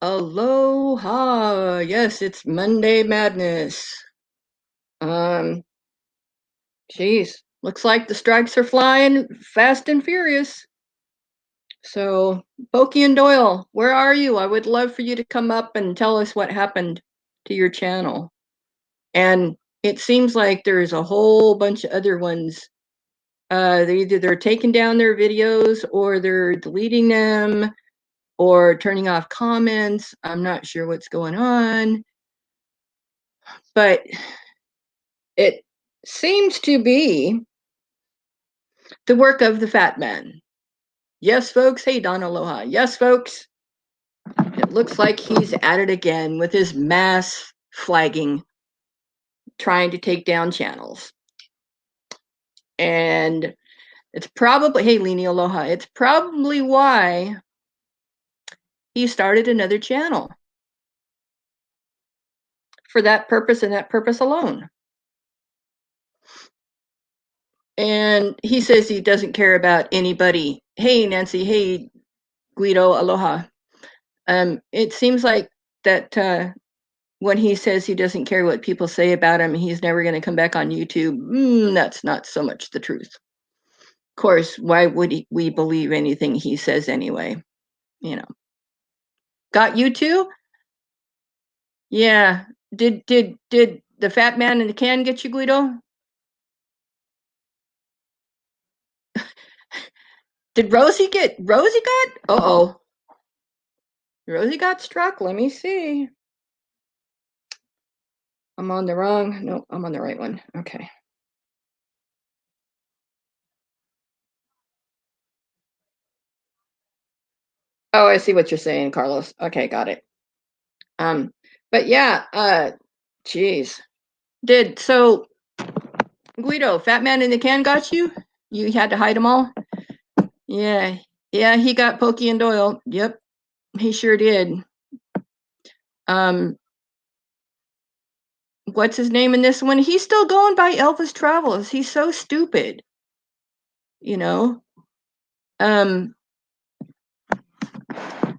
Aloha. Yes, it's Monday Madness. Um, Geez, looks like the strikes are flying fast and furious. So, Boki and Doyle, where are you? I would love for you to come up and tell us what happened to your channel. And it seems like there's a whole bunch of other ones. They're taking down their videos or they're deleting them or turning off comments. I'm not sure what's going on. But it seems to be the work of the fat man. Yes, folks. Hey, Don Aloha. Yes, folks. It looks like he's at it again with his mass flagging, trying to take down channels. And it's probably, hey, Lini Aloha, it's probably why he started another channel for that purpose and that purpose alone. And he says he doesn't care about anybody. Hey, Nancy. Hey, Guido. Aloha. It seems like that when he says he doesn't care what people say about him, he's never going to come back on YouTube. That's not so much the truth. Of course, why would we believe anything he says anyway? You know. Got you too? Yeah. Did the fat man in the can get you, Guido? Did Rosie got? Uh-oh. Rosie got struck. Let me see. I'm on the wrong. No, I'm on the right one. Okay. Oh, I see what you're saying, Carlos. Okay, got it. But yeah, geez. So Guido, fat man in the can got you? You had to hide them all? Yeah. Yeah, he got Pokey and Doyle. Yep, he sure did. What's his name in this one? He's still going by Elvis Travels. He's so stupid. You know?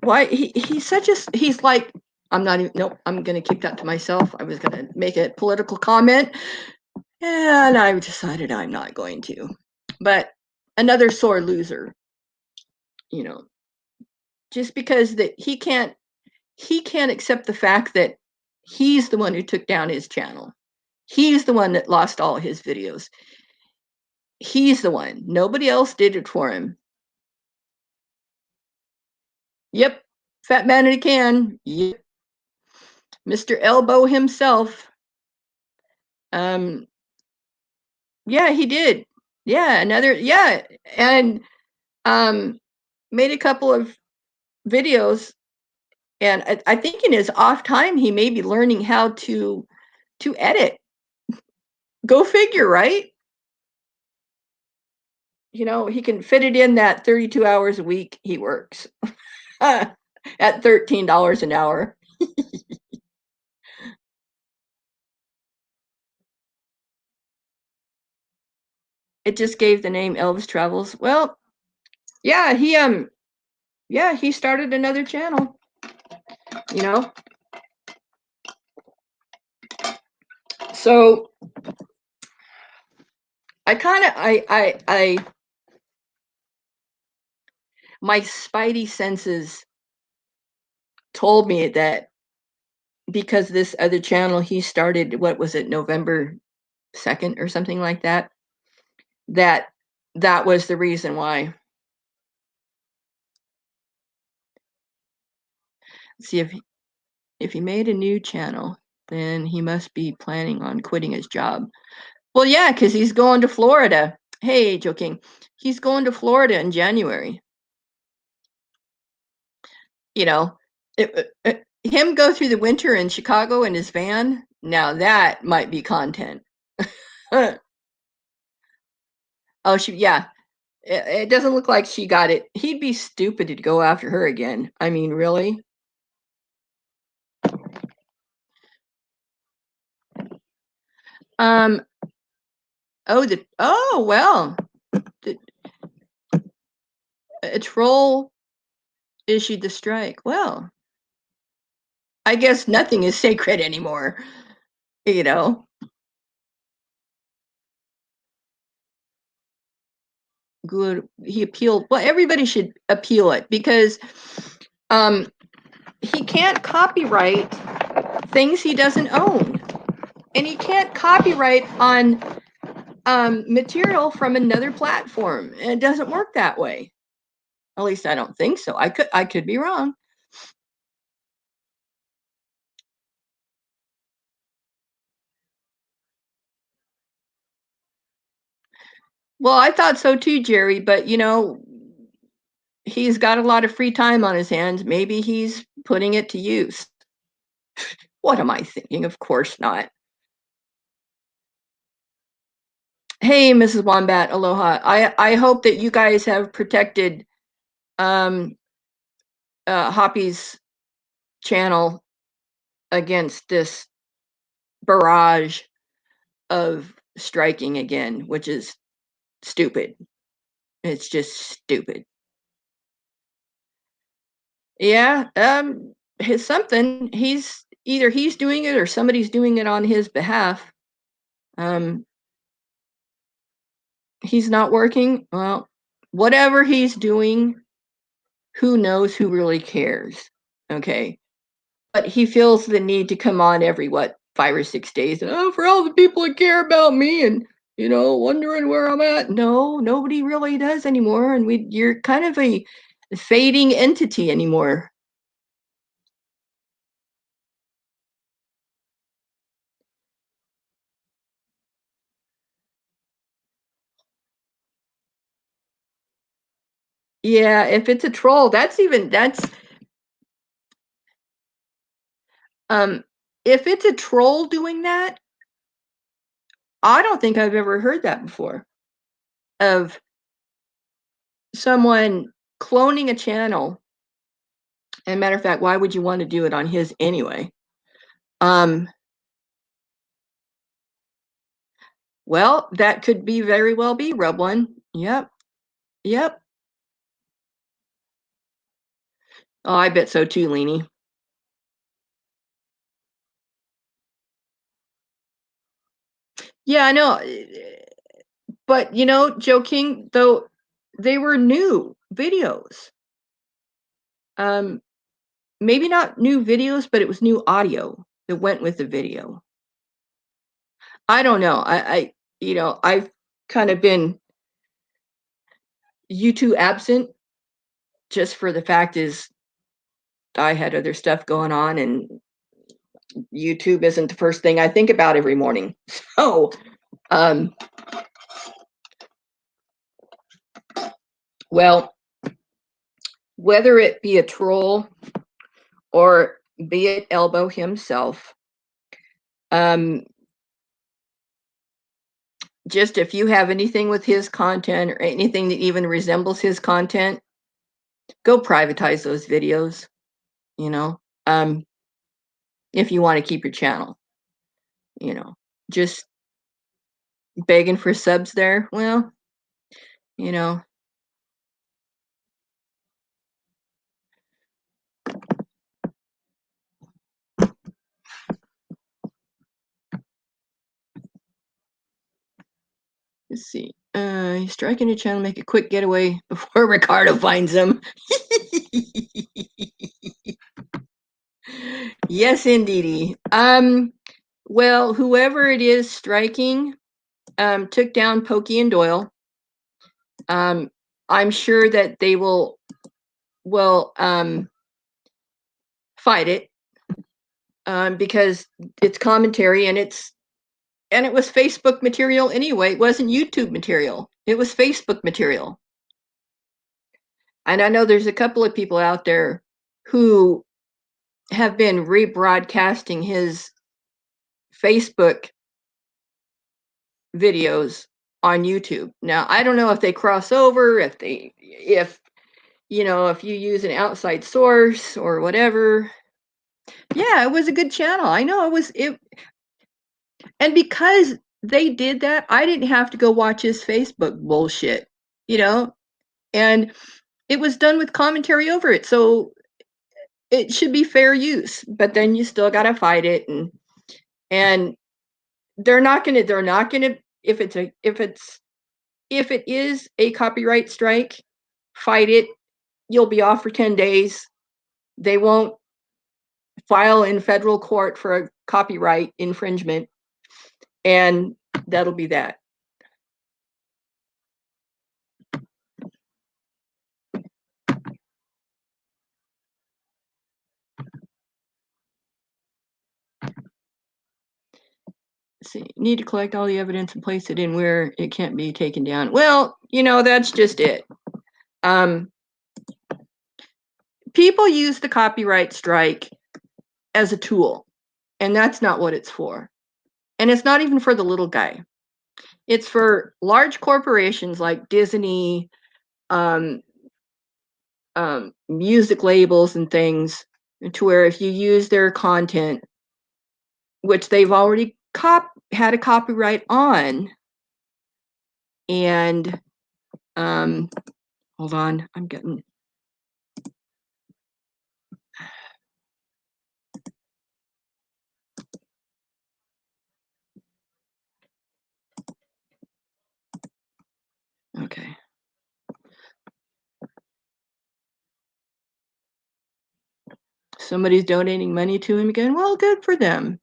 Why he's such a he's like I'm not even nope, I'm gonna keep that to myself. I was gonna make a political comment. And I decided I'm not going to. But another sore loser, you know, just because that he can't accept the fact that he's the one who took down his channel. He's the one that lost all his videos. He's the one. Nobody else did it for him. Yep. Fat man in a can. Yep. Mr. Elbow himself. Yeah, he did. Yeah, and made a couple of videos, and I think in his off time he may be learning how to edit. Go figure, right? You know, he can fit it in that 32 hours a week he works at $13 an hour. It just gave the name Elvis Travels. Well, yeah, he started another channel, you know. So I kind of I my spidey senses told me that because this other channel he started, what was it, November 2nd or something like that, that that was the reason why. Let's see, if he made a new channel, then he must be planning on quitting his job. Well, yeah, because he's going to Florida. Hey, joking. He's going to Florida in January. You know, him go through the winter in Chicago in his van. Now that might be content. Oh, yeah. It doesn't look like she got it. He'd be stupid to go after her again. I mean, really? Um. Well. The, a troll issued the strike. Well, I guess nothing is sacred anymore, you know. Good. He appealed. Well, everybody should appeal it because um, he can't copyright things he doesn't own, and he can't copyright on material from another platform. And it doesn't work that way. At least I don't think so. I could be wrong. Well, I thought so too, Jerry. But he's got a lot of free time on his hands. Maybe he's putting it to use. What am I thinking? Of course not. Hey, Mrs. Wombat, aloha. I hope that you guys have protected um, Hoppy's channel against this barrage of striking again, which is stupid. It's just stupid. Yeah, his something. He's doing it or somebody's doing it on his behalf. Um, he's not working. Well, whatever he's doing, who knows who really cares? Okay. But he feels the need to come on every 5 or 6 days and for all the people that care about me and wondering where I'm at. No, nobody really does anymore, and you're kind of a fading entity anymore. Yeah, if it's a troll, that's um if it's a troll doing that, I don't think I've ever heard that before of someone cloning a channel. And matter of fact, why would you want to do it on his anyway? Um Well, that could be very well be Rub One. Yep. Yep. Oh, I bet so too, Leanie. Yeah, I know. But Joe King, though they were new videos. Um, maybe not new videos, but it was new audio that went with the video. I don't know. I've kind of been YouTube absent just for the fact is I had other stuff going on and YouTube isn't the first thing I think about every morning. So, um, well, whether it be a troll or be it Elbow himself, um, just if you have anything with his content or anything that even resembles his content, go privatize those videos, you know, um, if you want to keep your channel, you know, just begging for subs there. Well, you know, let's see. He's striking a channel, make a quick getaway before Ricardo finds him. Yes, indeedy. Well, whoever it is striking, took down Pokey and Doyle. I'm sure that they will fight it, because it's commentary and it was Facebook material anyway. It wasn't YouTube material. It was Facebook material. And I know there's a couple of people out there who have been rebroadcasting his Facebook videos on YouTube. Now, I don't know if they cross over, if if you use an outside source or whatever. Yeah, it was a good channel. I know it. And because they did that, I didn't have to go watch his Facebook bullshit, you know? And it was done with commentary over it. So it should be fair use, but then you still got to fight it, and they're not going to if it is a copyright strike, fight it. You'll be off for 10 days. They won't file in federal court for a copyright infringement, and that'll be that. See, need to collect all the evidence and place it in where it can't be taken down. Well, that's just it. People use the copyright strike as a tool, and that's not what it's for. And it's not even for the little guy. It's for large corporations like Disney, music labels and things, to where if you use their content, which they've already had a copyright on, and hold on, I'm getting... Okay. Somebody's donating money to him again. Well, good for them.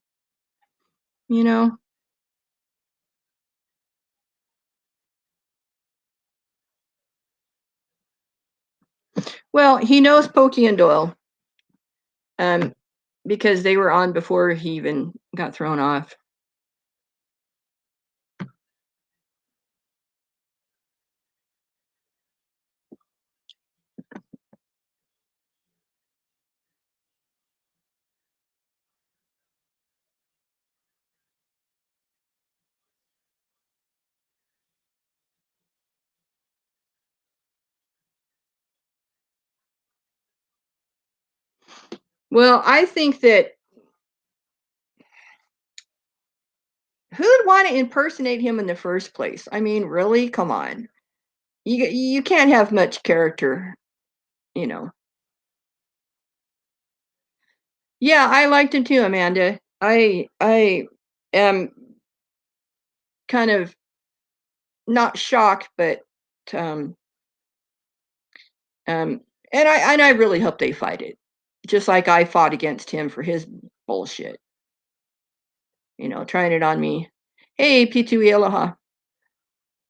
Well, he knows Pokey and Doyle, because they were on before he even got thrown off. Well, I think that who'd want to impersonate him in the first place? I mean, really? Come on. You can't have much character, you know. Yeah, I liked him too, Amanda. I am kind of not shocked, but um um and I really hope they fight it. Just like I fought against him for his bullshit, trying it on me. Hey, P2E Aloha.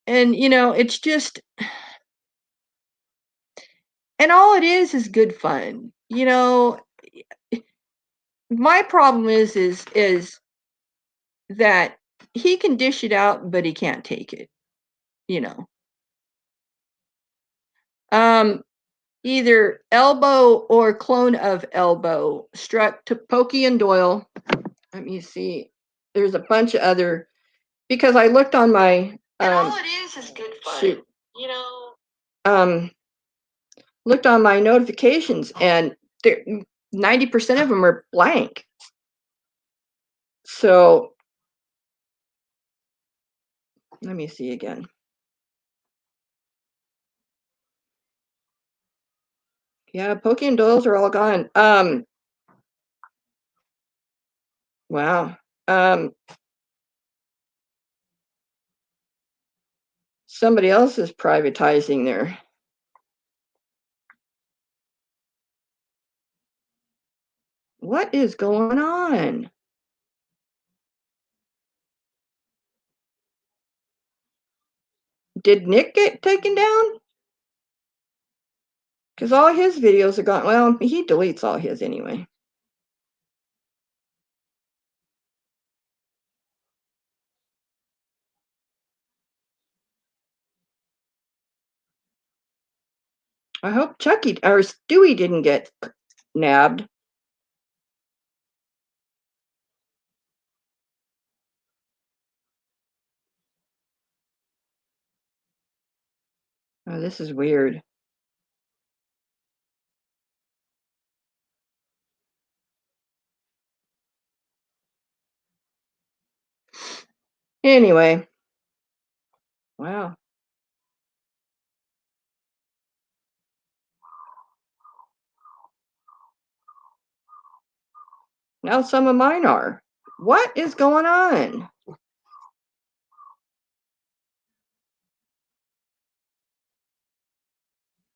And it's just, and all it is good fun. My problem is that he can dish it out, but he can't take it, you know. Um, Either Elbow or clone of Elbow struck to Pokey and Doyle. Let me see. There's a bunch of other, because I looked on my and all it is good fun. Shoot. Looked on my notifications, and 90% of them are blank. So let me see again. Yeah, Pokey and Doyle's are all gone. Wow. Somebody else is privatizing there. What is going on? Did Nick get taken down? Because all his videos are gone. Well, he deletes all his anyway. I hope Chucky or Stewie didn't get nabbed. Oh, this is weird. Anyway. Wow. Now some of mine are. What is going on?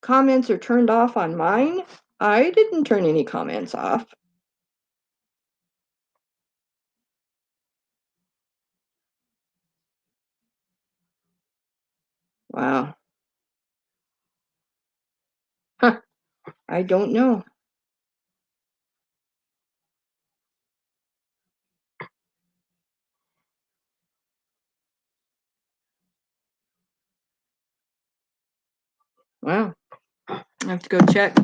Comments are turned off on mine? I didn't turn any comments off. Wow. Huh. I don't know. Wow. I have to go check.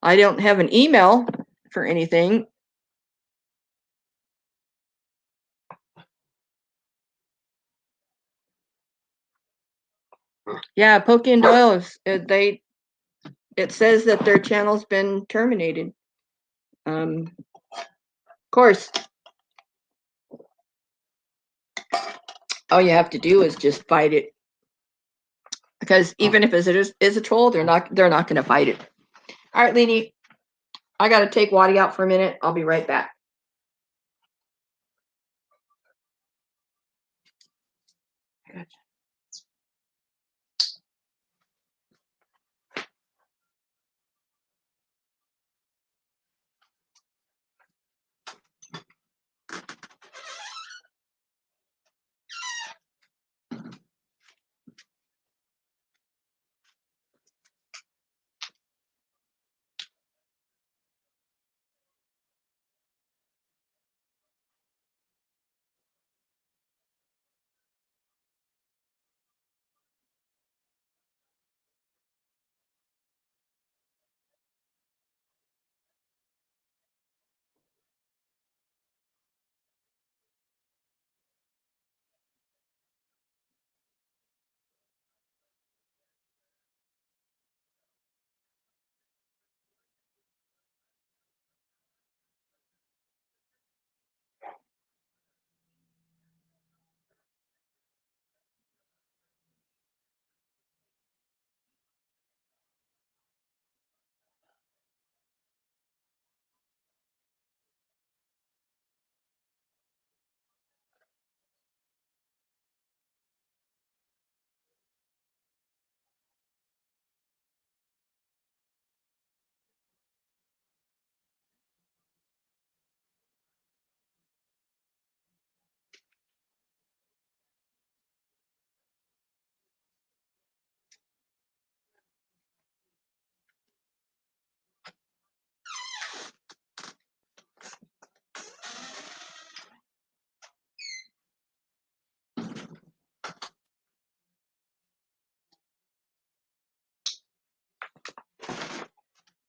I don't have an email for anything. Yeah, Pokey and Doyle it says that their channel's been terminated. Of course, all you have to do is just fight it, because even if it is a troll, they're not going to fight it. All right, Leanie, I got to take Waddy out for a minute. I'll be right back. Gotcha.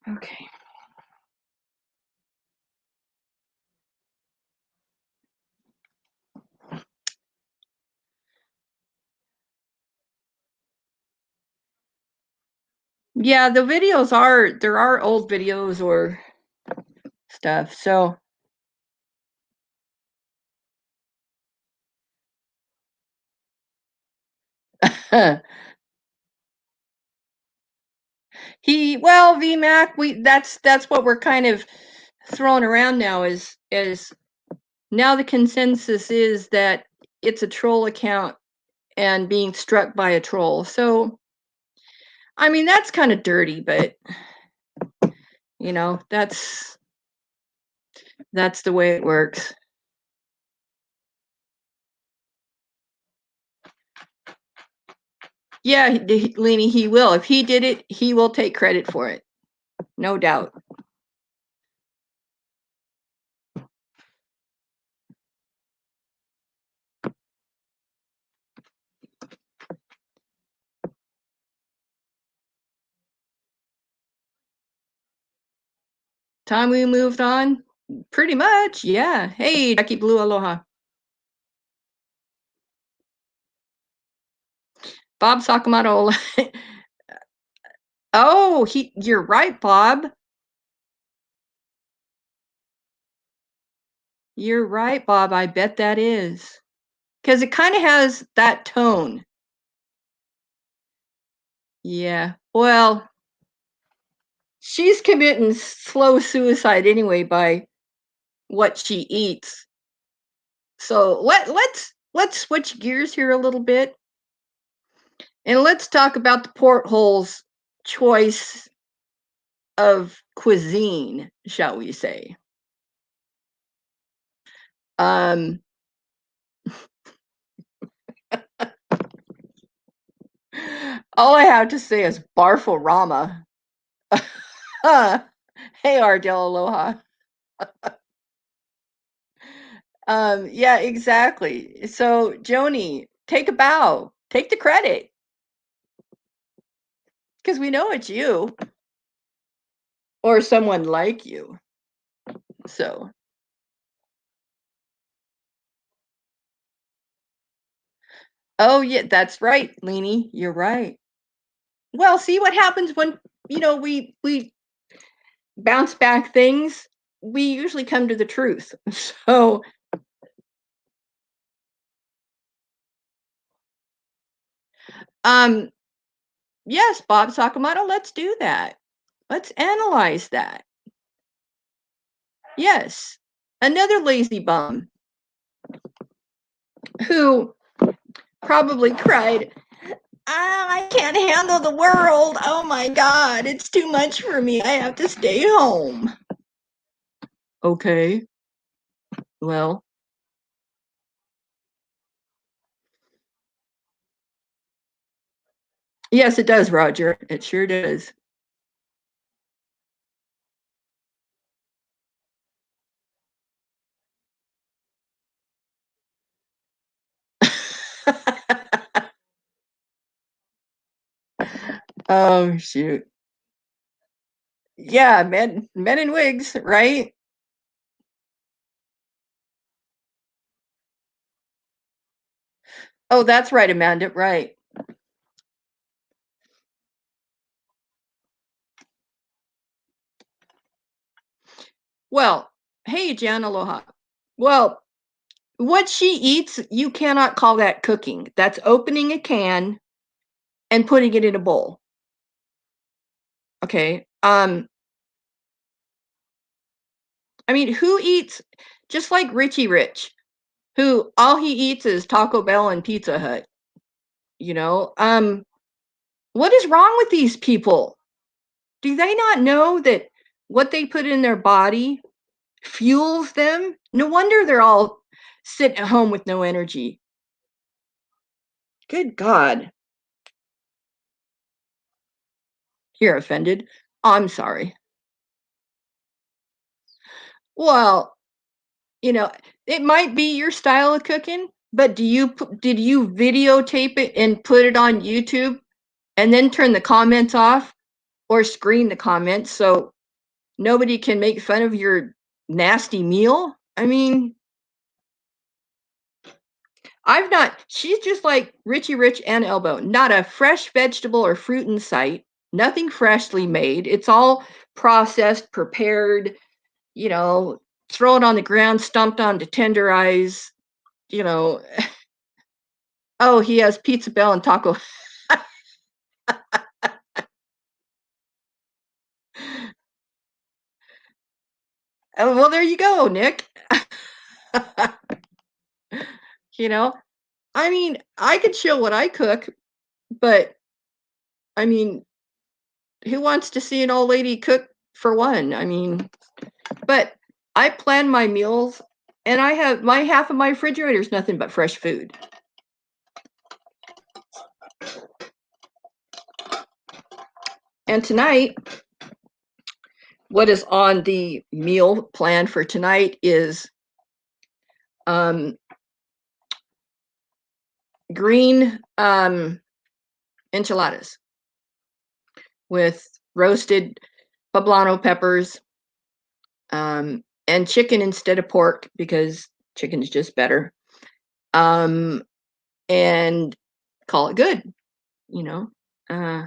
Okay. Yeah, the videos there are old videos or stuff. So VMAC, that's what we're kind of throwing around now is now the consensus is that it's a troll account and being struck by a troll. So I mean, that's kind of dirty, but that's the way it works. Yeah, Lenny, he will. If he did it, he will take credit for it. No doubt. Time we moved on? Pretty much, yeah. Hey, Jackie Blue, aloha. Bob Sakamoto. Oh, you're right, Bob. You're right, Bob. I bet that is. Because it kind of has that tone. Yeah. Well, she's committing slow suicide anyway by what she eats. So let's switch gears here a little bit, and let's talk about the porthole's choice of cuisine, shall we say. Um, all I have to say is Barforama. Hey, Ardell, aloha. Yeah, exactly. So, Joni, take a bow. Take the credit, because we know it's you or someone like you. So, oh yeah, that's right, Leanie. You're right. Well, see what happens when we bounce back things. We usually come to the truth. So, um, yes, Bob Sakamoto, let's do that. Let's analyze that. Yes, another lazy bum who probably cried, I can't handle the world. Oh my God, it's too much for me. I have to stay home. Okay, well, yes, it does, Roger. It sure does. Oh, shoot. Yeah, men in wigs, right? Oh, that's right, Amanda, right. Well, hey, Jan, aloha. Well, what she eats, you cannot call that cooking. That's opening a can and putting it in a bowl. Okay. I mean, who eats just like Richie Rich, who all he eats is Taco Bell and Pizza Hut, you know? What is wrong with these people? Do they not know that what they put in their body fuels them? No wonder they're all sitting at home with no energy. Good God. You're offended. I'm sorry. Well, you know, it might be your style of cooking, but did you videotape it and put it on YouTube and then turn the comments off or screen the comments so nobody can make fun of your nasty meal? I mean, I've not, she's just like Richie Rich and Elbow, not a fresh vegetable or fruit in sight, nothing freshly made. It's all processed, prepared, you know, throw it on the ground, stomped on to tenderize, you know. Oh, he has Pizza Bell and Taco. Oh, well, there you go, Nick. You know, I mean, I could show what I cook, but I mean, who wants to see an old lady cook for one? I mean, but I plan my meals and I have my half of my refrigerator is nothing but fresh food. And tonight, what is on the meal plan for tonight is um, green enchiladas with roasted poblano peppers, and chicken instead of pork because chicken is just better. Um, and call it good, you know. Uh,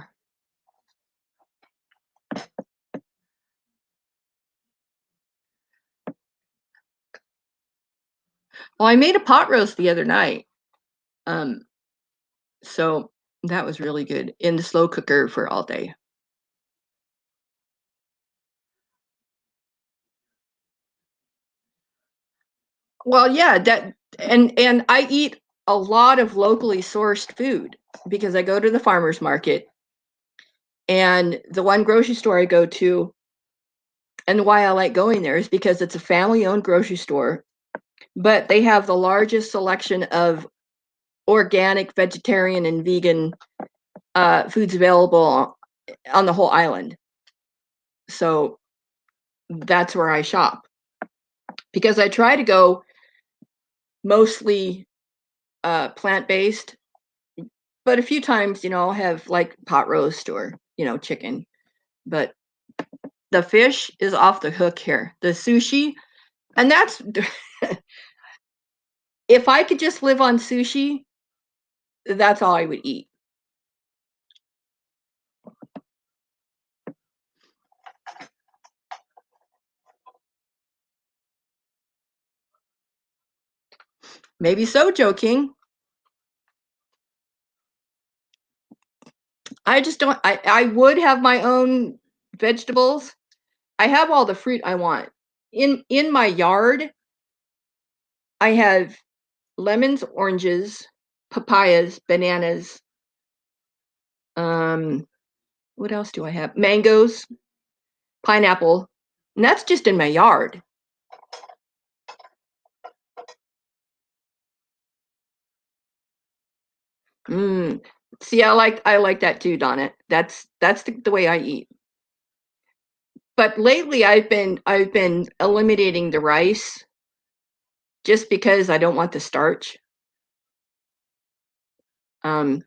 well, I made a pot roast the other night. Um, so that was really good in the slow cooker for all day. Well, yeah, and I eat a lot of locally sourced food because I go to the farmers market, and the one grocery store I go to, and why I like going there is because it's a family-owned grocery store, but they have the largest selection of organic, vegetarian, and vegan foods available on the whole island. So that's where I shop because I try to go mostly plant-based, but a few times, I'll have like pot roast or, chicken. But the fish is off the hook here. The sushi, and that's if I could just live on sushi, that's all I would eat. Maybe so, Joe King. I just don't. I would have my own vegetables. I have all the fruit I want. In my yard, I have lemons, oranges, papayas, bananas. What else do I have? Mangoes, pineapple, and that's just in my yard. Mm. See, I like that too, Donna. That's the way I eat. But lately, I've been eliminating the rice just because I don't want the starch. Um,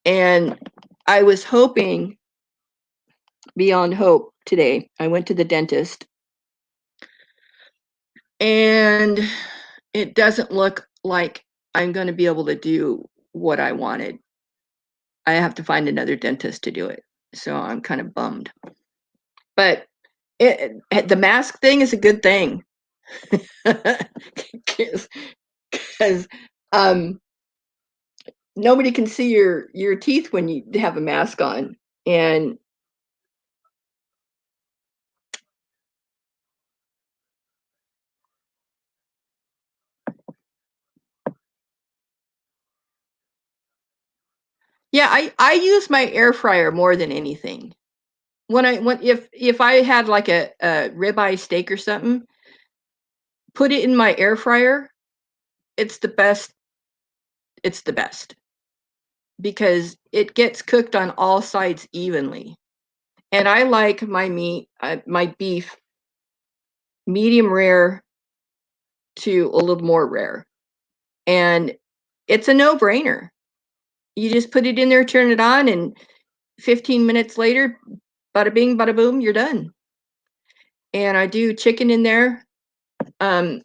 and I was hoping beyond hope today. I went to the dentist, and it doesn't look like I'm going to be able to do what I wanted. I have to find another dentist to do it. So I'm kind of bummed. But the mask thing is a good thing because um, nobody can see your teeth when you have a mask on, and yeah, I use my air fryer more than anything. When if I had like a ribeye steak or something, put it in my air fryer. It's the best. It's the best because it gets cooked on all sides evenly. And I like my meat, my beef, medium rare to a little more rare. And it's a no-brainer. You just put it in there, turn it on, and 15 minutes later, bada bing, bada boom, you're done. And I do chicken in there. Um,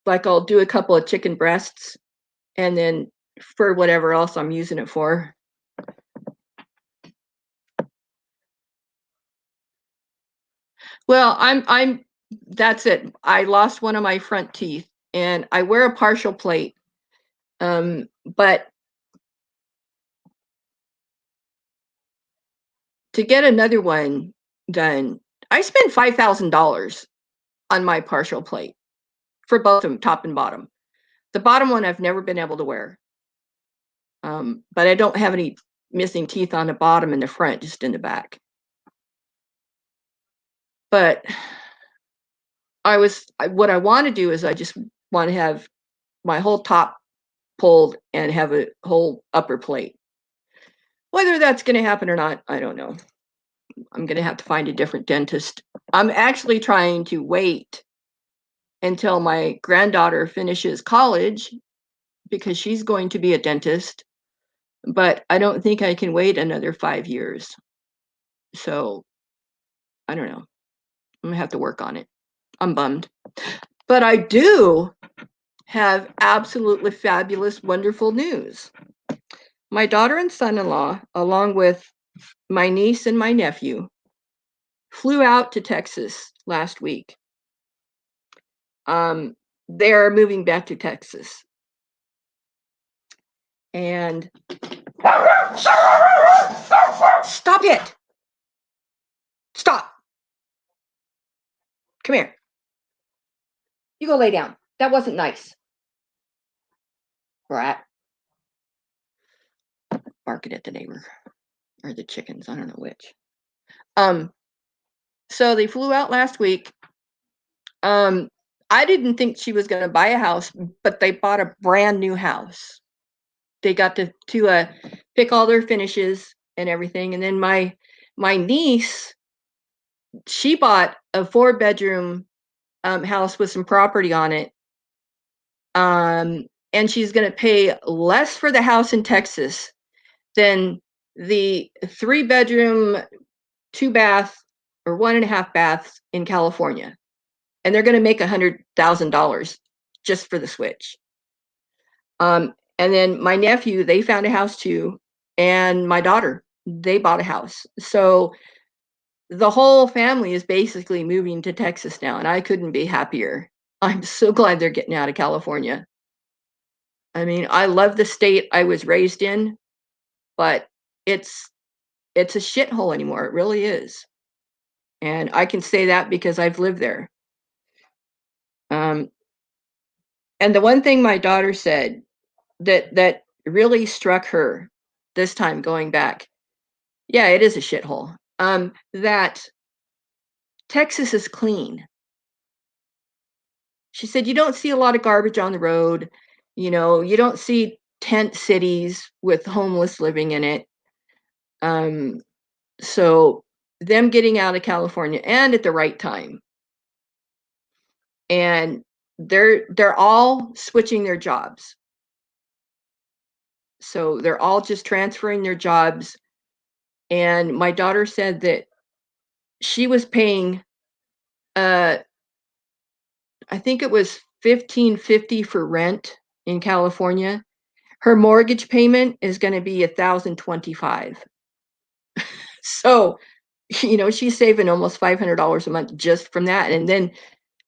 like I'll do a couple of chicken breasts, and then for whatever else I'm using it for. Well, I'm that's it. I lost one of my front teeth, and I wear a partial plate. But to get another one done, I spent $5,000 on my partial plate for both of them, top and bottom. The bottom one I've never been able to wear, but I don't have any missing teeth on the bottom and the front, just in the back. But what I want to do is I just want to have my whole top pulled and have a whole upper plate. Whether that's going to happen or not, I don't know. I'm going to have to find a different dentist. I'm actually trying to wait until my granddaughter finishes college because she's going to be a dentist, but I don't think I can wait another 5 years. So I don't know. I'm going to have to work on it. I'm bummed. But I do have absolutely fabulous, wonderful news. My daughter and son-in-law, along with my niece and my nephew, flew out to Texas last week. They're moving back to Texas. And stop it. Stop. Come here. You go lay down. That wasn't nice. Rat. Barking at the neighbor or the chickens. I don't know which. Um, so they flew out last week. Um, I didn't think she was going to buy a house, but they bought a brand new house. They got to pick all their finishes and everything. And then my niece, she bought a 4-bedroom house with some property on it. And she's going to pay less for the house in Texas than the 3-bedroom, 2-bath, or 1.5 baths in California. And they're going to make $100,000 just for the switch. And then my nephew, they found a house too, and my daughter, they bought a house. So the whole family is basically moving to Texas now, and I couldn't be happier. I'm so glad they're getting out of California. I mean, I love the state I was raised in, but it's a shithole anymore. It really is. And I can say that because I've lived there. And the one thing my daughter said that really struck her this time going back, yeah, it is a shithole. That Texas is clean. She said you don't see a lot of garbage on the road. You don't see tent cities with homeless living in it. So them getting out of California and at the right time. And they're all switching their jobs. So they're all just transferring their jobs. And my daughter said that she was paying I think it was $1,550 for rent in California. Her mortgage payment is going to be $1,025. So, she's saving almost $500 a month just from that. And then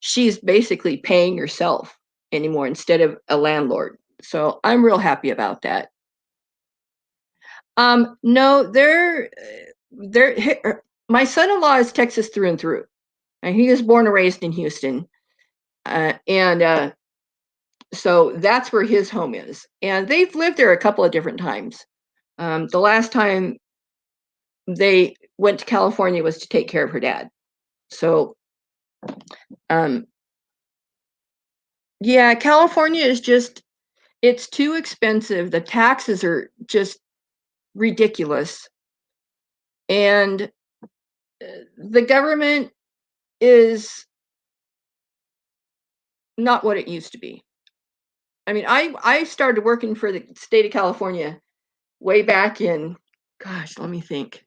she's basically paying herself anymore instead of a landlord. So I'm real happy about that. No, my son-in-law is Texas through and through. And he was born and raised in Houston. And so that's where his home is. And they've lived there a couple of different times. The last time they went to California was to take care of her dad. So, um, yeah, California is it's too expensive. The taxes are just ridiculous. And the government is not what it used to be. I mean, I started working for the state of California way back in, gosh, let me think.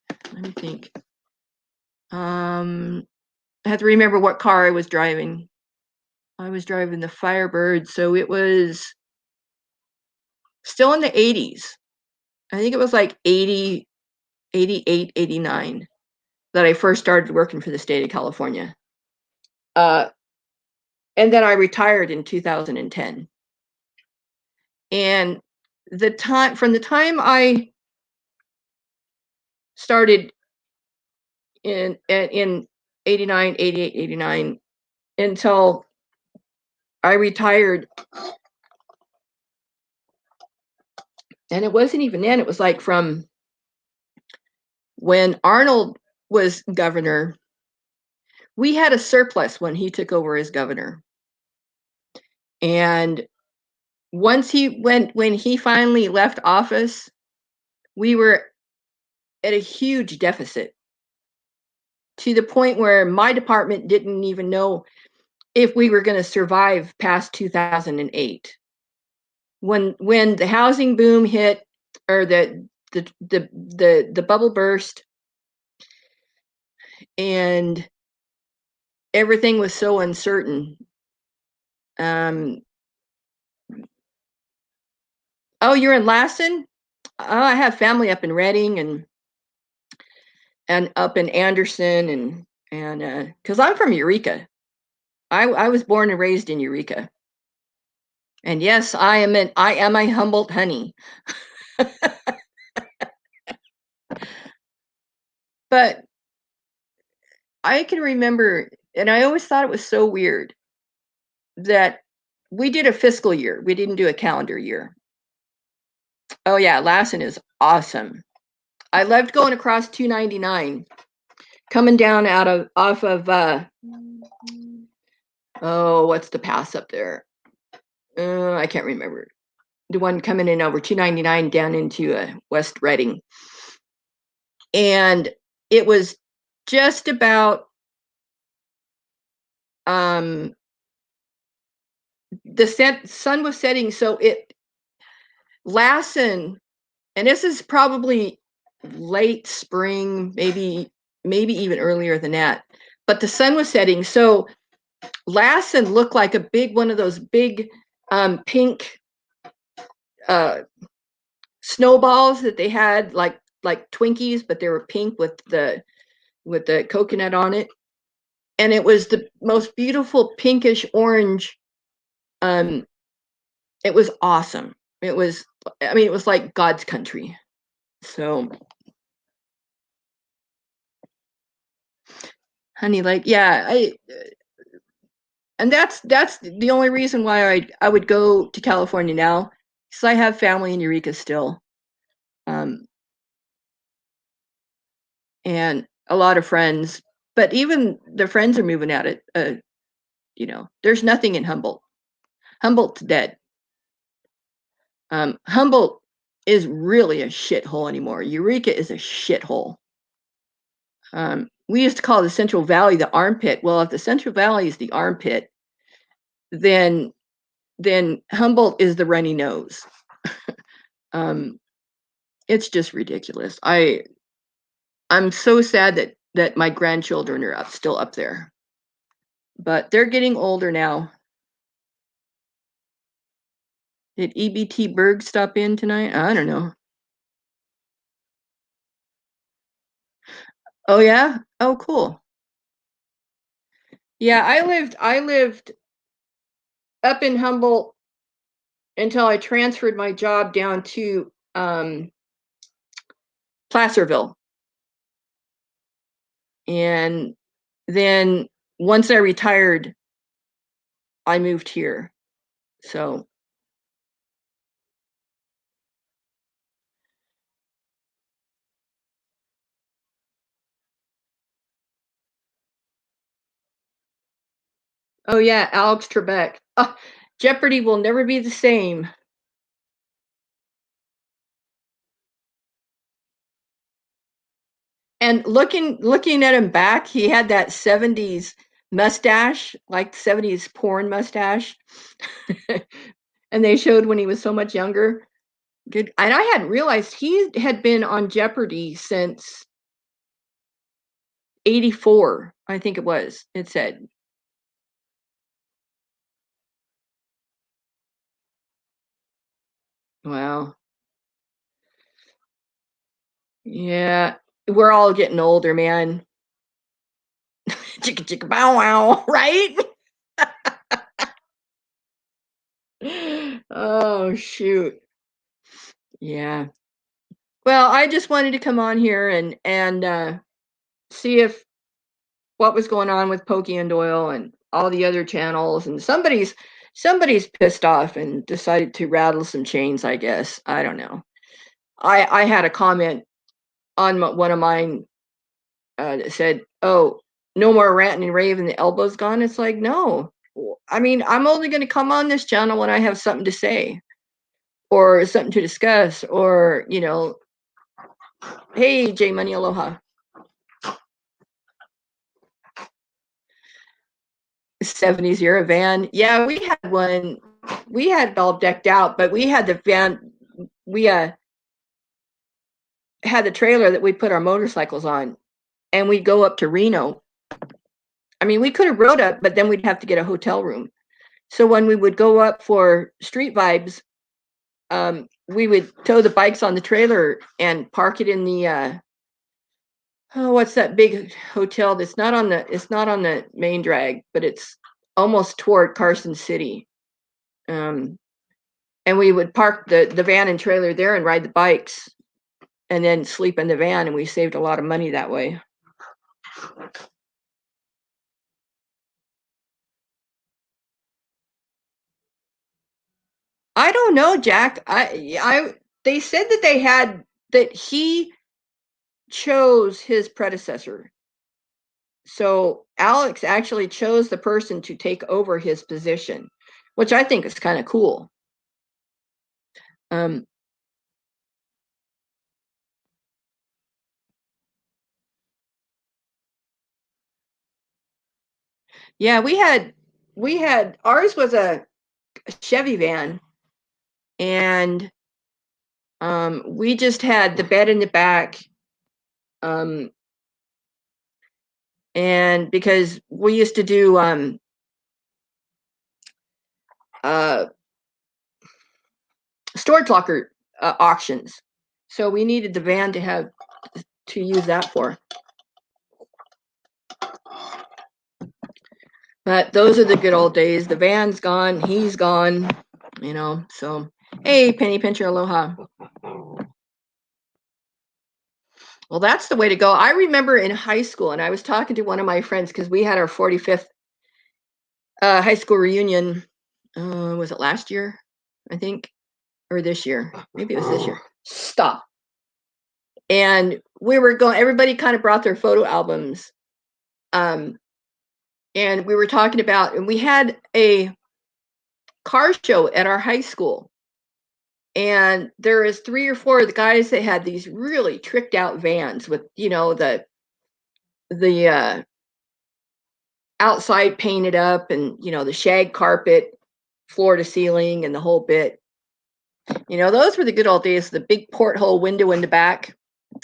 I have to remember what car I was driving. I was driving the Firebird, so it was still in the 80s. I think it was like 80, 88, 89 that I first started working for the state of California. And then I retired in 2010. And from the time I started in 89, 88, 89 until I retired, and it wasn't even then, it was like from when Arnold was governor, we had a surplus when he took over as governor. And when he finally left office, we were at a huge deficit to the point where my department didn't even know if we were going to survive past 2008. When the housing boom hit, or the bubble burst, and everything was so uncertain. Oh, you're in Lassen? Oh, I have family up in Redding and up in Anderson, and because I'm from Eureka. I was born and raised in Eureka. And yes, I am a Humboldt honey. But I can remember, and I always thought it was so weird that we did a fiscal year. We didn't do a calendar year. Oh yeah, Lassen is awesome. I loved going across 299, coming down off of oh, what's the pass up there? I can't remember. The one coming in over 299 down into West Reading. And it was just about the sun was setting, so Lassen, and this is probably late spring, maybe even earlier than that, but the sun was setting, so Lassen looked like a big one of those big pink snowballs that they had, like Twinkies, but they were pink with the coconut on it, and it was the most beautiful pinkish orange. It was awesome. It was, I mean, it was like God's country. So, Honey Lake, yeah, and that's the only reason why I would go to California now, because I have family in Eureka still, and a lot of friends. But even the friends are moving at it. There's nothing in Humboldt. Humboldt's dead. Humboldt is really a shithole anymore. Eureka is a shithole. We used to call the Central Valley the armpit. Well, if the Central Valley is the armpit, then Humboldt is the runny nose. It's just ridiculous. I'm so sad that my grandchildren are still up there, but they're getting older now. Did EBT Berg stop in tonight? I don't know. Oh yeah? Oh cool. Yeah, I lived up in Humboldt until I transferred my job down to Placerville. And then once I retired, I moved here. So oh yeah, Alex Trebek. Jeopardy will never be the same. And looking at him back, he had that 70s mustache, like 70s porn mustache. And they showed when he was so much younger. Good. And I hadn't realized he had been on Jeopardy since 84, I think it was. It said. Wow. Yeah. We're all getting older, man. Chicka chicka bow wow, right? Oh shoot. Yeah. Well, I just wanted to come on here and see if what was going on with Pokey and Doyle and all the other channels, and somebody's pissed off and decided to rattle some chains, I guess. I don't know. I had a comment on one of mine that said, "Oh, no more ranting and raving. The elbow's gone." It's like, no. I mean, I'm only going to come on this channel when I have something to say or something to discuss, or hey, J Money, aloha. 70s era van. Yeah, we had one. We had it all decked out, but we had the van. We had the trailer that we put our motorcycles on, and we'd go up to Reno. I mean, we could have rode up, but then we'd have to get a hotel room. So when we would go up for Street Vibes, we would tow the bikes on the trailer and park it in the what's that big hotel that's not on the main drag, but it's almost toward Carson City. And we would park the van and trailer there and ride the bikes and then sleep in the van, and we saved a lot of money that way. I don't know, Jack. They said that he chose his predecessor. So Alex actually chose the person to take over his position, which I think is kind of cool. Um, yeah, we had ours was a Chevy van, and we just had the bed in the back, um, and because we used to do uh, storage locker auctions, so we needed the van to use that for. But those are the good old days. The van's gone, he's gone, so hey, penny pincher, aloha. Well, that's the way to go. I remember in high school, and I was talking to one of my friends because we had our 45th high school reunion. Was it last year? I think, or this year? Maybe it was this year. Stop. And we were going. Everybody kind of brought their photo albums, um, and we were talking about, and we had a car show at our high school, and there is 3 or 4 of the guys that had these really tricked out vans with the outside painted up, and the shag carpet floor to ceiling and the whole bit. Those were the good old days. The big porthole window in the back,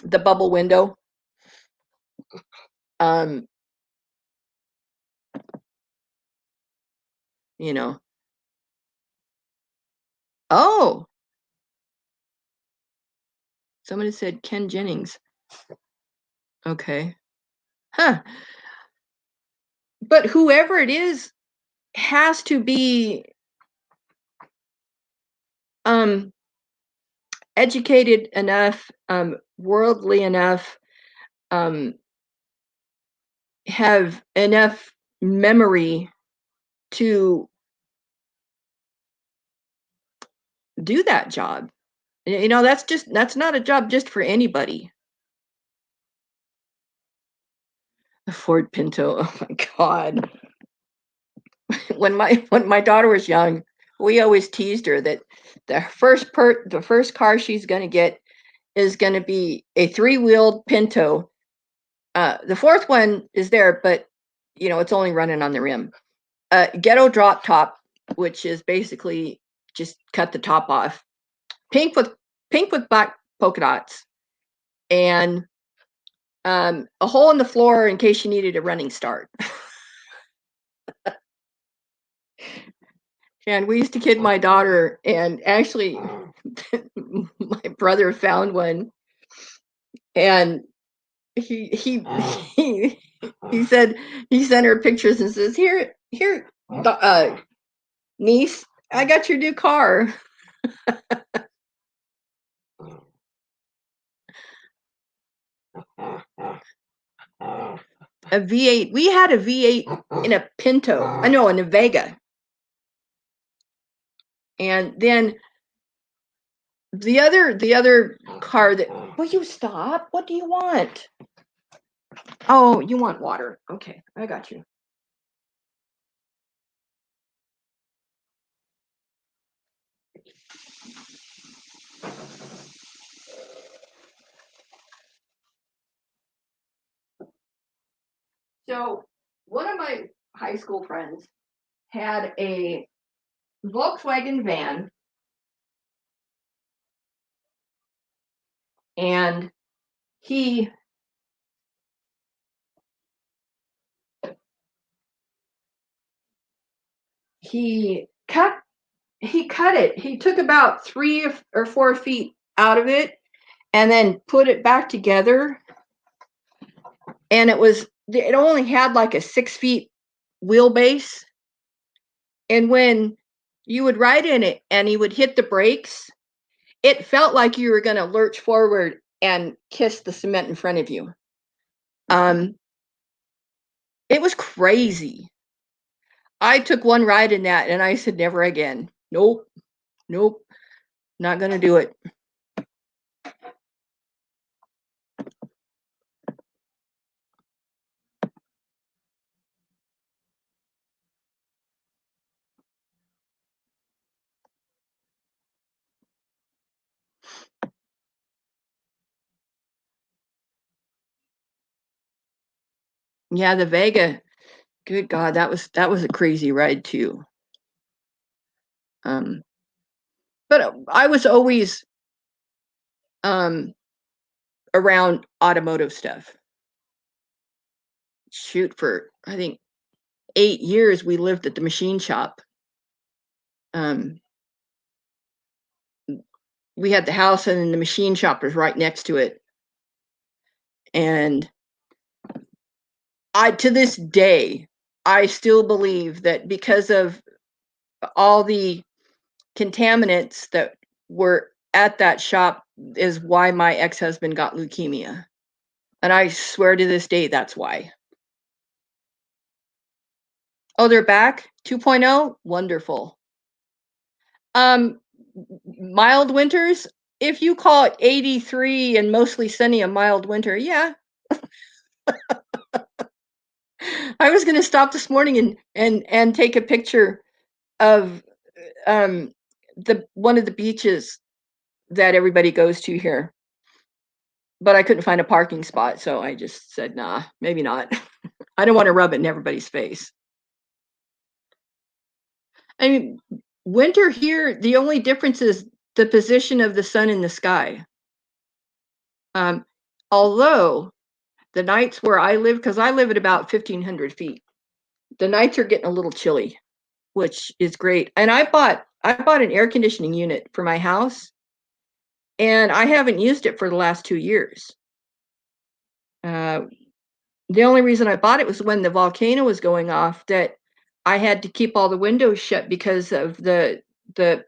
the bubble window. um you know oh, somebody said Ken Jennings. Okay. Huh. But whoever it is has to be um educated enough, worldly enough, um have enough memory to do that job. That's not a job just for anybody. A Ford Pinto. Oh my God. When my daughter was young, we always teased her that the first car she's going to get is going to be a 3-wheeled Pinto. The fourth one is there, but it's only running on the rim. Ghetto drop top, which is basically just cut the top off. Pink with black polka dots, and a hole in the floor in case you needed a running start. And we used to kid my daughter, and actually, my brother found one, and he he he said he sent her pictures and says, "Here, niece, I got your new car." A V8. We had a V8 in a Pinto. I know, in a Vega. And then the other car that. Will you stop? What do you want? Oh, you want water? Okay, I got you. So one of my high school friends had a Volkswagen van, and he he cut he cut it. He took about 3 or 4 feet out of it, and then put it back together. And it only had like a 6 feet wheelbase. And when you would ride in it and he would hit the brakes, it felt like you were going to lurch forward and kiss the cement in front of you. Um, it was crazy. I took one ride in that and I said, never again. Nope. Nope, not gonna do it. Yeah, the Vega. Good God, that was a crazy ride too. Um, but I was always um around automotive stuff. Shoot, for I think 8 years we lived at the machine shop. Um, we had the house and then the machine shop was right next to it. And I to this day, I still believe that because of all the contaminants that were at that shop is why my ex-husband got leukemia. And I swear to this day that's why. Oh, they're back? 2.0? Wonderful. Um, mild winters, if you call it 83 and mostly sunny a mild winter, yeah. I was gonna stop this morning and take a picture of um the one of the beaches that everybody goes to here. But I couldn't find a parking spot, so I just said, nah, maybe not. I don't want to rub it in everybody's face. I mean, winter here, the only difference is the position of the sun in the sky. Um, although the nights where I live, because I live at about 1,500 feet, the nights are getting a little chilly, which is great. And I bought an air conditioning unit for my house, and I haven't used it for the last 2 years. Uh, the only reason I bought it was when the volcano was going off that I had to keep all the windows shut because of the the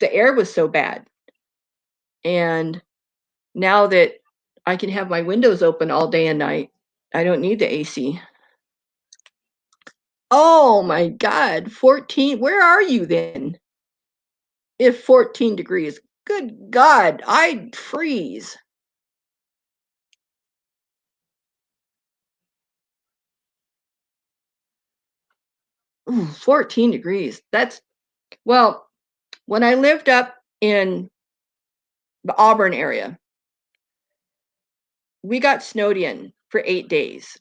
air was so bad. And now that I can have my windows open all day and night, I don't need the AC. Oh my God, 14. Where are you then? If 14 degrees. Good God, I'd freeze. Ooh, 14 degrees. That's, well, when I lived up in the Auburn area, we got snowed in for 8 days.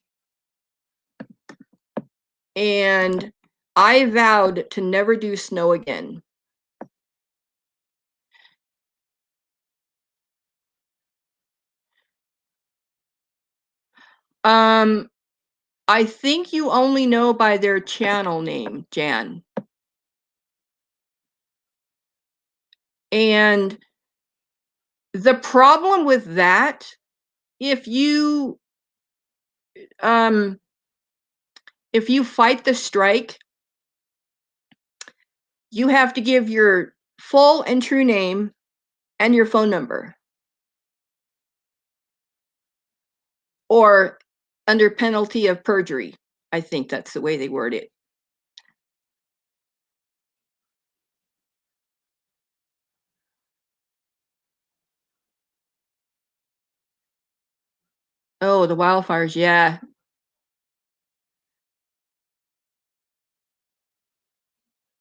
And I vowed to never do snow again. Um, I think you only know by their channel name, Jan. And the problem with that, if you um if you fight the strike, you have to give your full and true name and your phone number, or under penalty of perjury. I think that's the way they word it. Oh, the wildfires, yeah.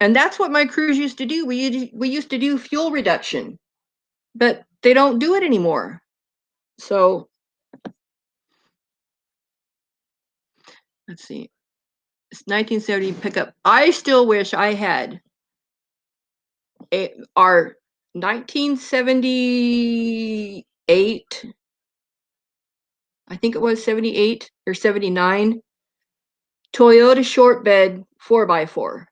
And that's what my crews used to do. We used to do fuel reduction, but they don't do it anymore. So let's see. It's 1970 pickup. I still wish I had our 1978, I think it was 78 or 79, Toyota short bed 4x4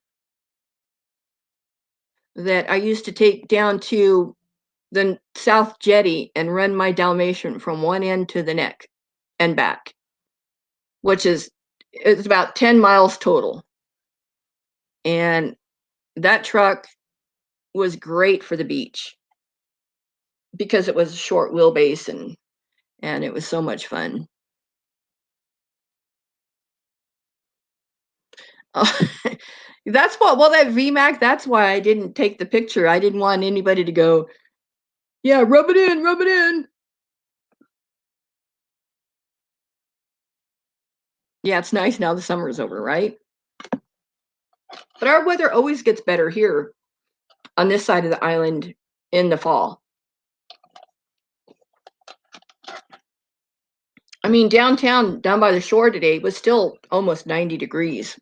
that I used to take down to the South Jetty and run my Dalmatian from one end to the neck and back, which is it's about 10 miles total. And that truck was great for the beach because it was a short wheelbase and it was so much fun. Oh, That's what. Well, that VMAX. That's why I didn't take the picture. I didn't want anybody to go, yeah, rub it in, rub it in. Yeah, it's nice now the summer's over, right? But our weather always gets better here on this side of the island in the fall. I mean, downtown, down by the shore today was still almost 90 degrees.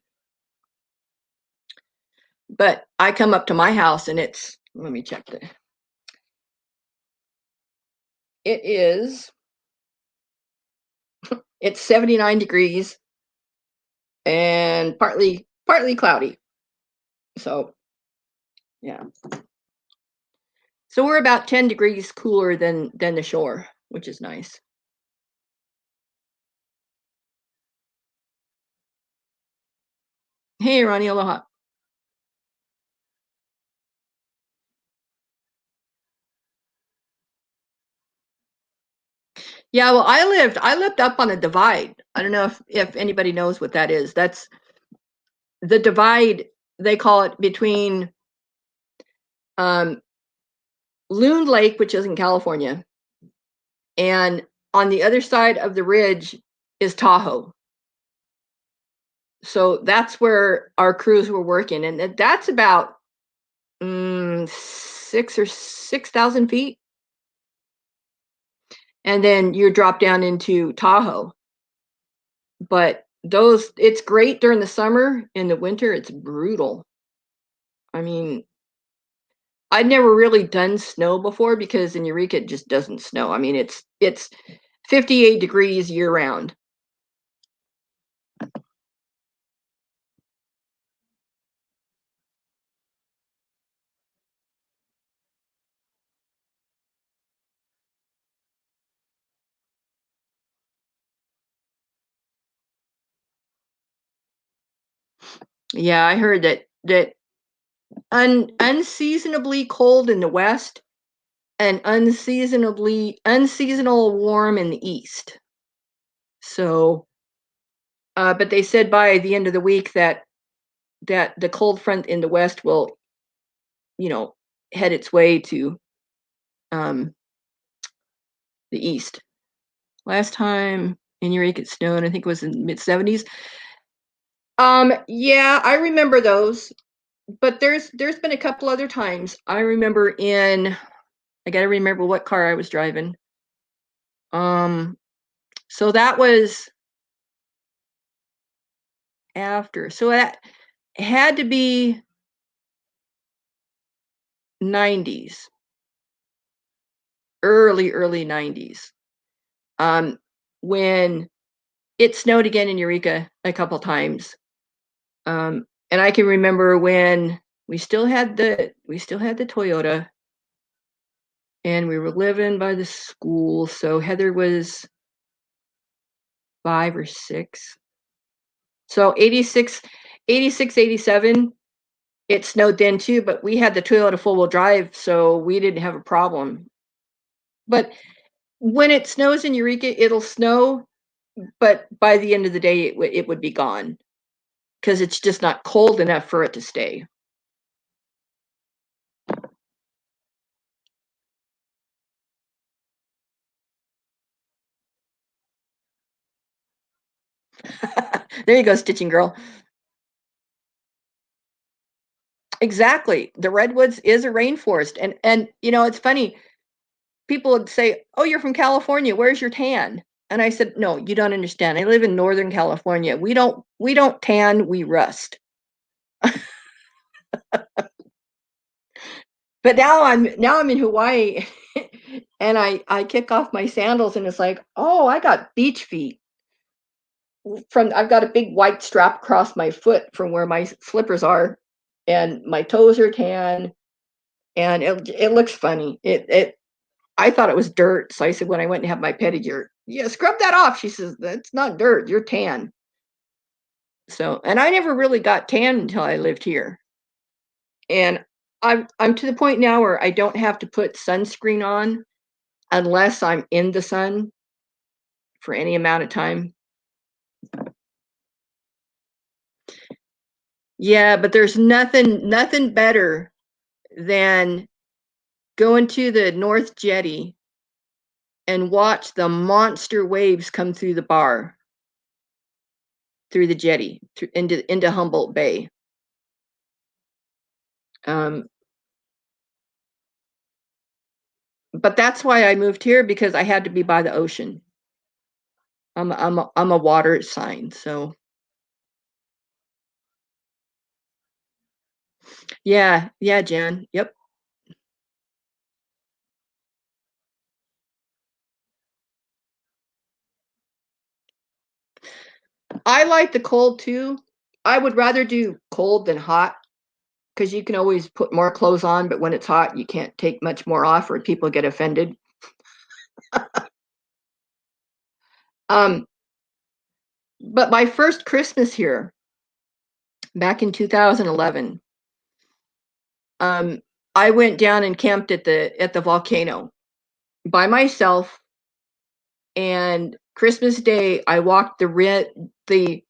But I come up to my house and let me check it is, it's 79 degrees and partly cloudy. So, yeah. So we're about 10 degrees cooler than the shore, which is nice. Hey, Ronnie, aloha. Yeah, well, I lived up on a divide. I don't know if anybody knows what that is. That's the divide, they call it, between um, Loon Lake, which is in California, and on the other side of the ridge is Tahoe. So that's where our crews were working, and that's about 6,000 feet, and then you drop down into Tahoe. But it's great during the summer. In the winter, it's brutal. I mean, I'd never really done snow before because in Eureka it just doesn't snow. I mean, it's 58 degrees year round. Yeah, I heard that unseasonably cold in the west and unseasonal warm in the east. So, but they said by the end of the week that the cold front in the west will, you know, head its way to um, the east. Last time in Eureka it snowed, I think it was in mid 70s. Yeah, I remember those, but there's been a couple other times. I remember I gotta remember what car I was driving. Um, so that was after. So that had to be 90s, early 90s. Um, when it snowed again in Eureka a couple times. And I can remember when we still had the Toyota and we were living by the school. So Heather was 5 or 6. So 87, it snowed then too, but we had the Toyota four-wheel drive, so we didn't have a problem. But when it snows in Eureka, it'll snow, but by the end of the day, it would be gone because it's just not cold enough for it to stay. There you go, stitching girl. Exactly. The redwoods is a rainforest, and it's funny. People would say, "Oh, you're from California. Where's your tan?" And I said, "No, you don't understand. I live in Northern California. We don't tan, we rust." But now I'm in Hawaii, and I kick off my sandals, and it's like, oh, I got beach feet. I've got a big white strap across my foot from where my slippers are, and my toes are tan, and it looks funny. It I thought it was dirt, so I said when I went and had my pedicure, yeah, scrub that off. She says that's not dirt, you're tan. So, and I never really got tan until I lived here, and I'm to the point now where I don't have to put sunscreen on unless I'm in the sun for any amount of time. Yeah, but there's nothing better than going to the North Jetty and watch the monster waves come through the bar, through the jetty, into Humboldt Bay. Um, but that's why I moved here, because I had to be by the ocean. I'm a water sign, so yeah, yeah, Jan. Yep. I like the cold too. I would rather do cold than hot, because you can always put more clothes on, but when it's hot, you can't take much more off or people get offended. Um, but my first Christmas here, back in 2011, um, I went down and camped at the volcano by myself. And Christmas Day, I walked the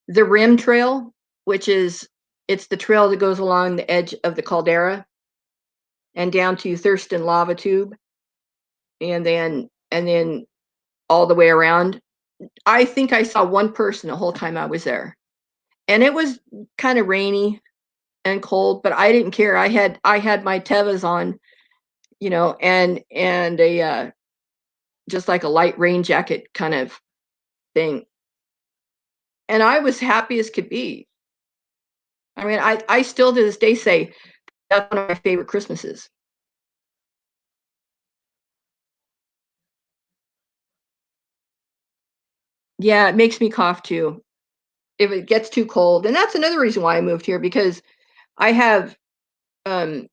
the rim trail, which is it's the trail that goes along the edge of the caldera and down to Thurston Lava Tube, and then all the way around. I think I saw one person the whole time I was there, and it was kind of rainy and cold, but I didn't care. I had my Tevas on, and a just like a light rain jacket kind of thing, and I was happy as could be. I mean, I still to this day say that's one of my favorite Christmases. Yeah, it makes me cough too if it gets too cold, and that's another reason why I moved here, because I have um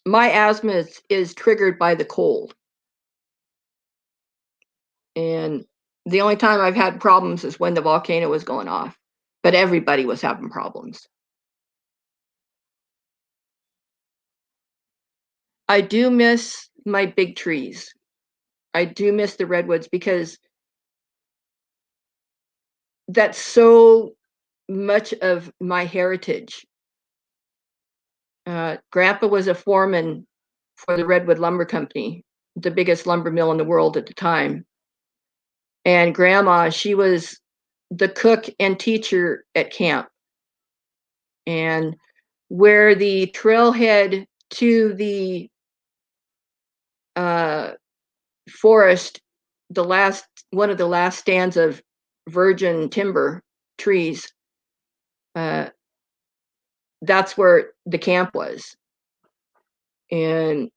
my asthma is triggered by the cold, and the only time I've had problems is when the volcano was going off, but everybody was having problems. I do miss my big trees. I do miss the redwoods, because that's so much of my heritage. Grandpa was a foreman for the Redwood Lumber Company, the biggest lumber mill in the world at the time. And grandma, she was the cook and teacher at camp. And where the trailhead to the uh, forest, the last one of the last stands of virgin timber trees, uh, that's where the camp was. And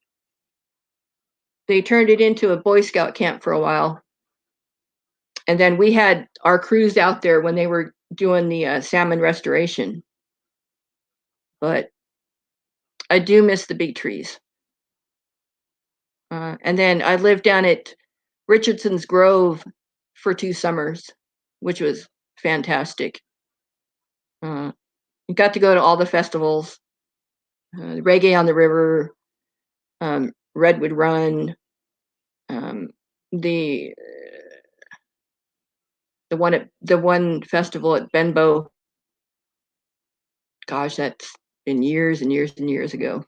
they turned it into a Boy Scout camp for a while. And then we had our crews out there when they were doing the salmon restoration. But I do miss the big trees. And then I lived down at Richardson's Grove for 2 summers, which was fantastic. Uh, you got to go to all the festivals, Reggae on the River, Redwood Run, um, the the one festival at Benbow. Gosh, that's been years and years and years ago.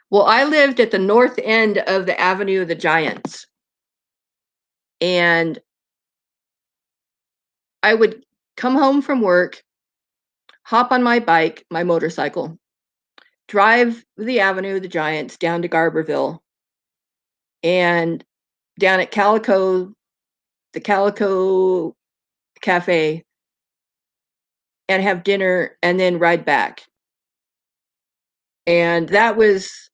Well, I lived at the north end of the Avenue of the Giants, and I would come home from work, hop on my bike, my motorcycle, drive the Avenue of the Giants down to Garberville, and down at the Calico Cafe, and have dinner and then ride back. And that was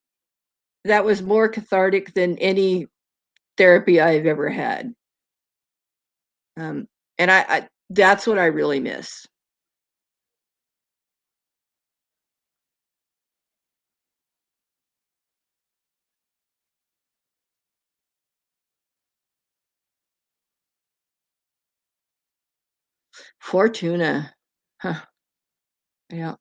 more cathartic than any therapy I've ever had. And I that's what I really miss. Fortuna. Huh. Yeah.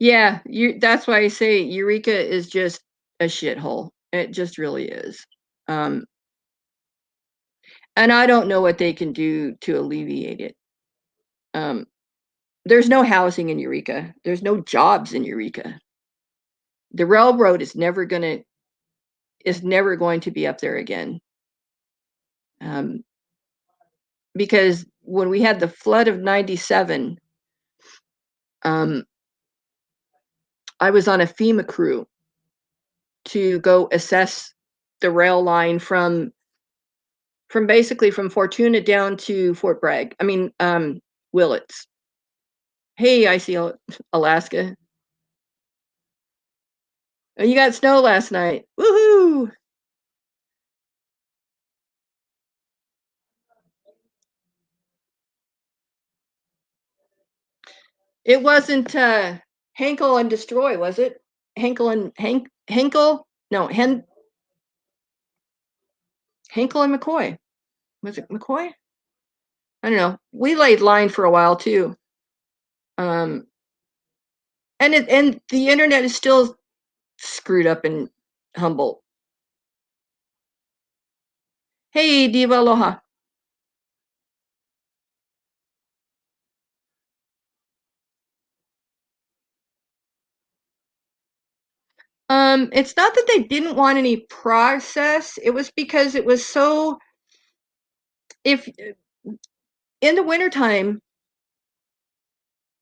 Yeah, that's why I say Eureka is just a shithole. It just really is. Um, and I don't know what they can do to alleviate it. Um, there's no housing in Eureka. There's no jobs in Eureka. The railroad is never going to be up there again. Um, because when we had the flood of 97, um, I was on a FEMA crew to go assess the rail line from basically from Fortuna down to Fort Bragg. I mean, Willits. Hey, I see Alaska. Oh, you got snow last night. Woohoo! It wasn't Henkel and Destroy, was it? Henkel? No, Henkel and McCoy. Was it McCoy? I don't know. We laid line for a while too. Um, and the internet is still screwed up in Humboldt. Hey, Diva Aloha. It's not that they didn't want any process. It was because it was so if in the wintertime,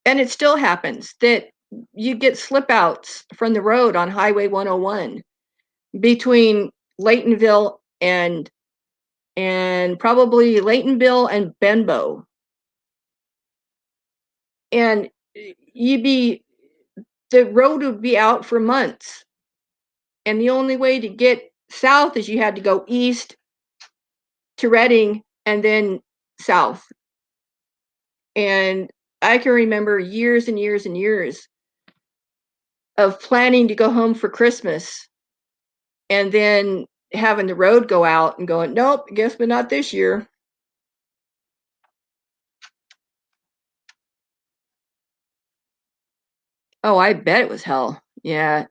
and it still happens, that you get slip outs from the road on Highway 101 between Laytonville and probably Laytonville and Benbow. And you'd be the road would be out for months. And the only way to get south is you had to go east to Reading and then south. And I can remember years and years and years of planning to go home for Christmas and then having the road go out and going, nope, guess but not this year. Oh, I bet it was hell. Yeah.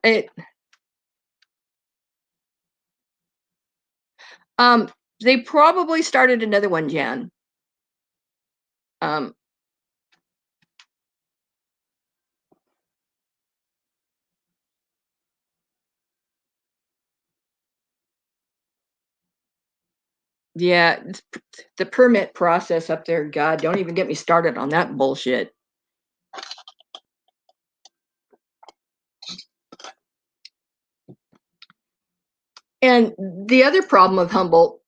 Um they probably started another one, Jan. Um yeah, the permit process up there, God, don't even get me started on that bullshit. And the other problem of Humboldt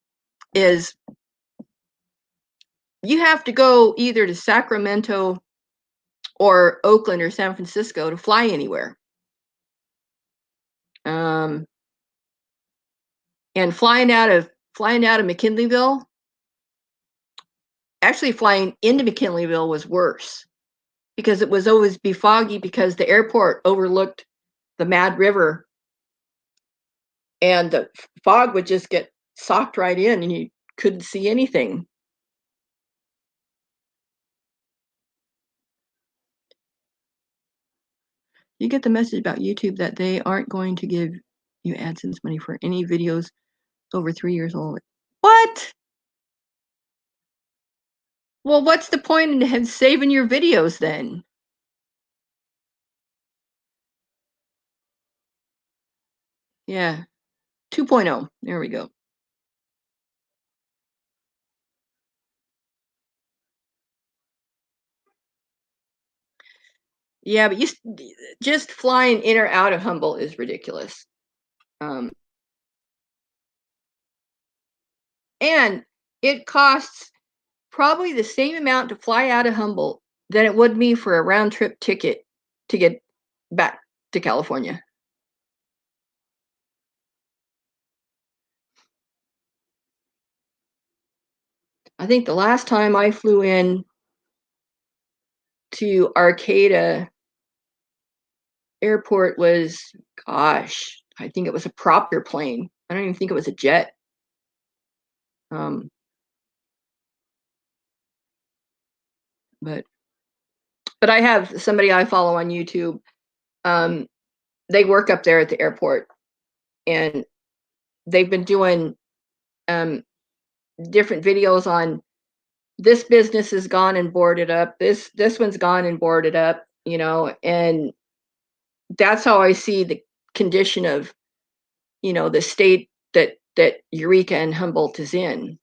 is you have to go either to Sacramento or Oakland or San Francisco to fly anywhere. Um, and flying out of McKinleyville, actually flying into McKinleyville was worse because it was always be foggy because the airport overlooked the Mad River, and the fog would just get socked right in, and you couldn't see anything. You get the message about YouTube that they aren't going to give you AdSense money for any videos over 3 years old. What? Well, what's the point in saving your videos then? Yeah, 2.0. There we go. Yeah, but just flying in or out of Humboldt is ridiculous. Um, and it costs probably the same amount to fly out of Humboldt than it would be for a round trip ticket to get back to California. I think the last time I flew in to Arcata Airport was, gosh, I think it was a Propter plane. I don't even think it was a jet. Um, but I have somebody I follow on YouTube Um, they work up there at the airport, and they've been doing um, different videos on this business is gone and boarded up. This one's gone and boarded up. And that's how I see the condition of the state that Eureka and Humboldt is in.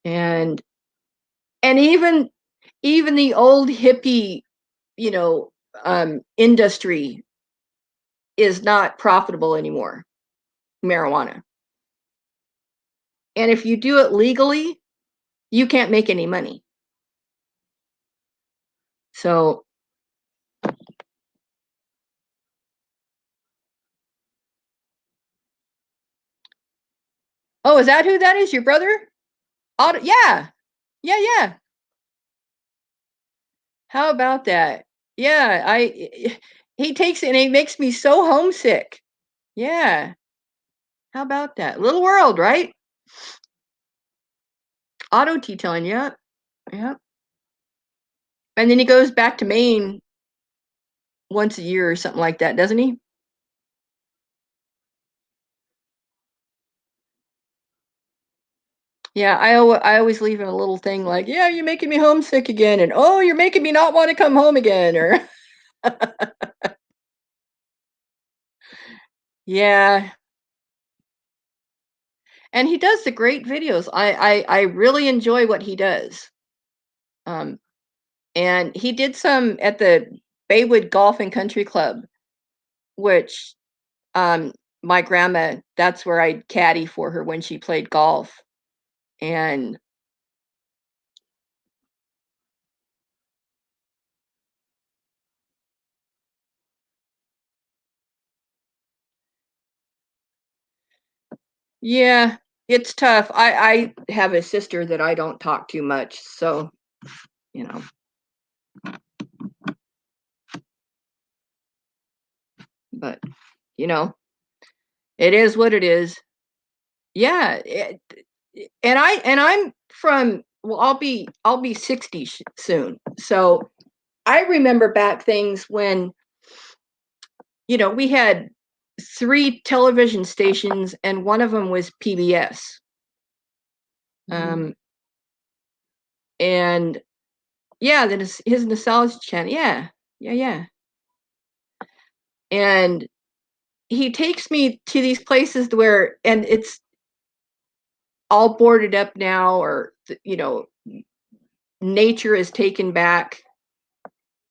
And even the old hippie, you know, industry is not profitable anymore, marijuana. And if you do it legally, you can't make any money. So, oh, is that who that is? Your brother? Otto? Yeah. Yeah, yeah. How about that? Yeah, he takes it and he makes me so homesick. Yeah. How about that? Little world, right? Auto detailing, yeah. Yeah. And then he goes back to Maine once a year or something like that, doesn't he? Yeah, I always leave him a little thing like, "Yeah, you're making me homesick again," and "Oh, you're making me not want to come home again," or yeah. And he does the great videos. I really enjoy what he does. Um, and he did some at the Baywood Golf and Country Club, which um my grandma, that's where I'd caddy for her when she played golf. And yeah, it's tough. I have a sister that I don't talk to much, so you know, but you know, it is what it is. Yeah, and I'm from, well, I'll be 60 soon. So I remember back things when, we had 3 television stations and one of them was PBS. Um and yeah, then his nostalgia channel. Yeah. Yeah, yeah. And he takes me to these places where, and it's all boarded up now, or nature is taken back.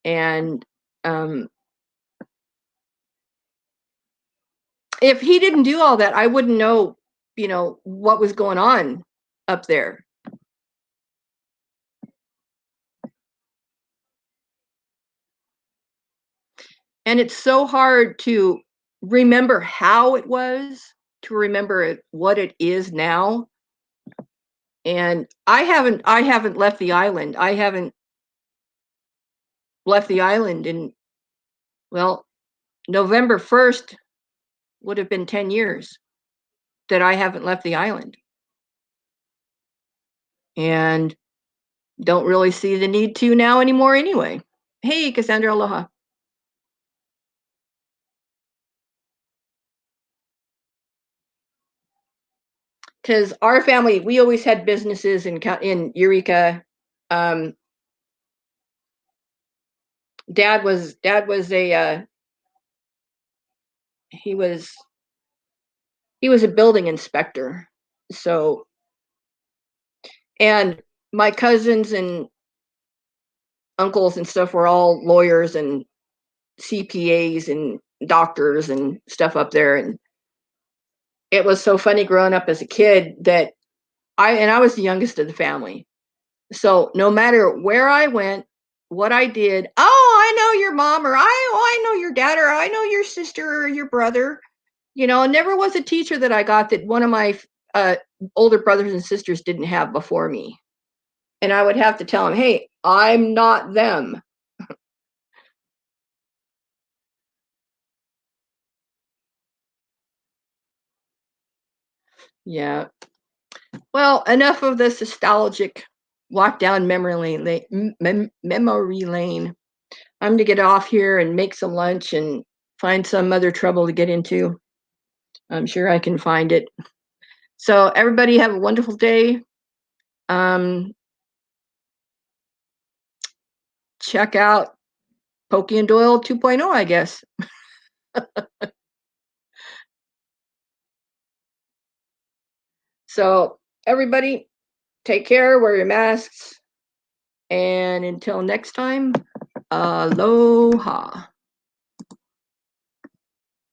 And um if he didn't do all that, I wouldn't know, what was going on up there. And it's so hard to remember how it was, to remember what it is now. And I haven't left the island. I haven't left the island in, well, November 1st would have been 10 years that I haven't left the island. And don't really see the need to now anymore anyway. Hey, Cassandra, aloha. Because our family, we always had businesses in Eureka. Um, dad was a he was he was a building inspector. So, and my cousins and uncles and stuff were all lawyers and CPAs and doctors and stuff up there. And it was so funny growing up as a kid that I was the youngest of the family. So no matter where I went, what I did, oh, I know your mom, or I know your dad, or I know your sister or your brother. Never was a teacher that I got that one of my uh, older brothers and sisters didn't have before me. And I would have to tell them, hey, I'm not them. Yeah. Well, enough of this nostalgic walk down memory lane. Memory lane. I'm gonna get off here and make some lunch and find some other trouble to get into. I'm sure I can find it. So everybody have a wonderful day. Um, check out Pokey and Doyle 2.0, I guess. So everybody, take care, wear your masks, and until next time, aloha.